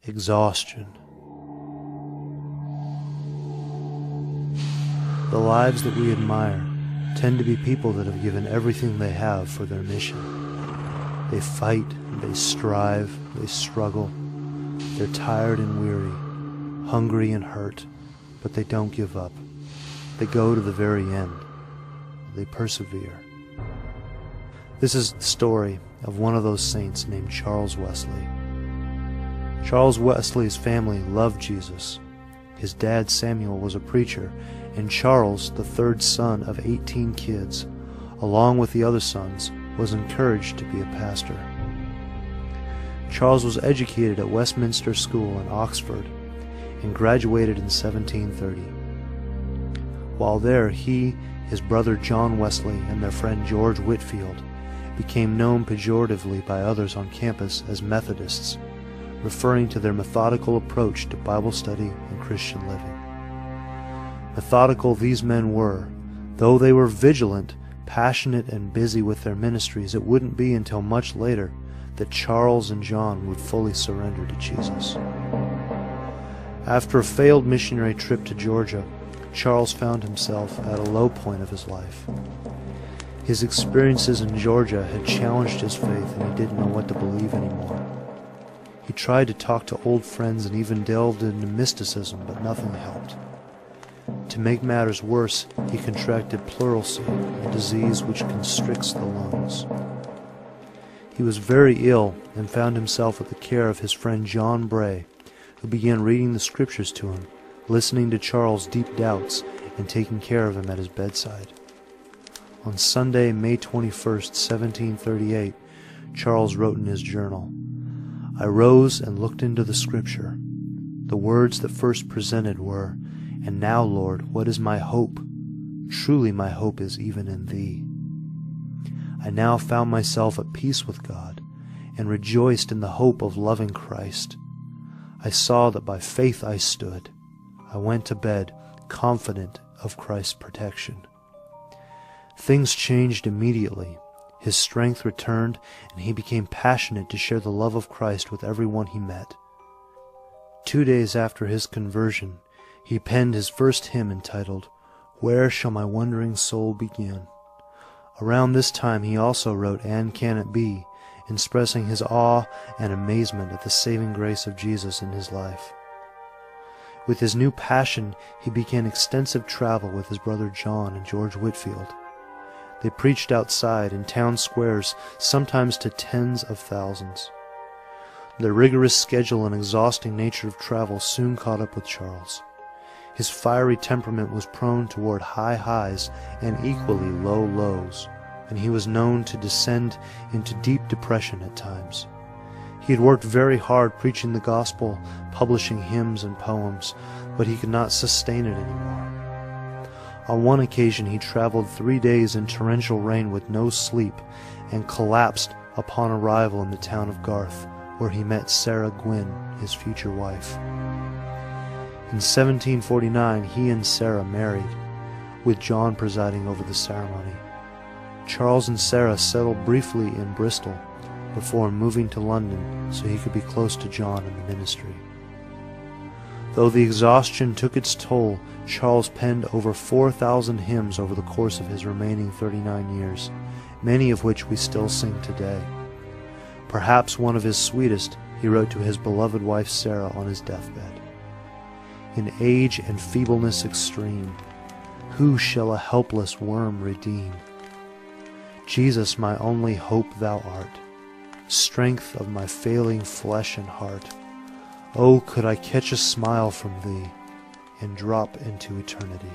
exhaustion. The lives that we admire tend to be people that have given everything they have for their mission. They fight, they strive, they struggle. They're tired and weary, hungry and hurt, but they don't give up. They go to the very end. They persevere. This is the story of one of those saints named Charles Wesley. Charles Wesley's family loved Jesus. His dad Samuel was a preacher, and Charles, the third son of 18 kids, along with the other sons, was encouraged to be a pastor. Charles was educated at Westminster School in Oxford and graduated in 1730. While there, he, his brother John Wesley, and their friend George Whitefield became known pejoratively by others on campus as Methodists, referring to their methodical approach to Bible study and Christian living. Methodical these men were. Though they were vigilant, passionate, and busy with their ministries, it wouldn't be until much later that Charles and John would fully surrender to Jesus. After a failed missionary trip to Georgia, Charles found himself at a low point of his life. His experiences in Georgia had challenged his faith, and he didn't know what to believe anymore. He tried to talk to old friends and even delved into mysticism, but nothing helped. To make matters worse, he contracted pleurisy, a disease which constricts the lungs. He was very ill and found himself at the care of his friend John Bray, who began reading the scriptures to him, listening to Charles' deep doubts, and taking care of him at his bedside. On Sunday, May 21st, 1738, Charles wrote in his journal, "I rose and looked into the Scripture. The words that first presented were, 'And now, Lord, what is my hope? Truly my hope is even in Thee.' I now found myself at peace with God, and rejoiced in the hope of loving Christ. I saw that by faith I stood. I went to bed, confident of Christ's protection." Things changed immediately. His strength returned, and he became passionate to share the love of Christ with everyone he met. 2 days after his conversion, he penned his first hymn entitled, "Where Shall My Wandering Soul Begin?" Around this time he also wrote "And Can It Be?", expressing his awe and amazement at the saving grace of Jesus in his life. With his new passion, he began extensive travel with his brother John and George Whitefield. They preached outside in town squares, sometimes to tens of thousands. The rigorous schedule and exhausting nature of travel soon caught up with Charles. His fiery temperament was prone toward high highs and equally low lows, and he was known to descend into deep depression at times. He had worked very hard preaching the gospel, publishing hymns and poems, but he could not sustain it anymore. On one occasion he traveled 3 days in torrential rain with no sleep, and collapsed upon arrival in the town of Garth, where he met Sarah Gwynn, his future wife. In 1749 he and Sarah married, with John presiding over the ceremony. Charles and Sarah settled briefly in Bristol before moving to London so he could be close to John in the ministry. Though the exhaustion took its toll, Charles penned over 4,000 hymns over the course of his remaining 39 years, many of which we still sing today. Perhaps one of his sweetest he wrote to his beloved wife Sarah on his deathbed. "In age and feebleness extreme, who shall a helpless worm redeem? Jesus, my only hope thou art, strength of my failing flesh and heart. Oh, could I catch a smile from thee and drop into eternity."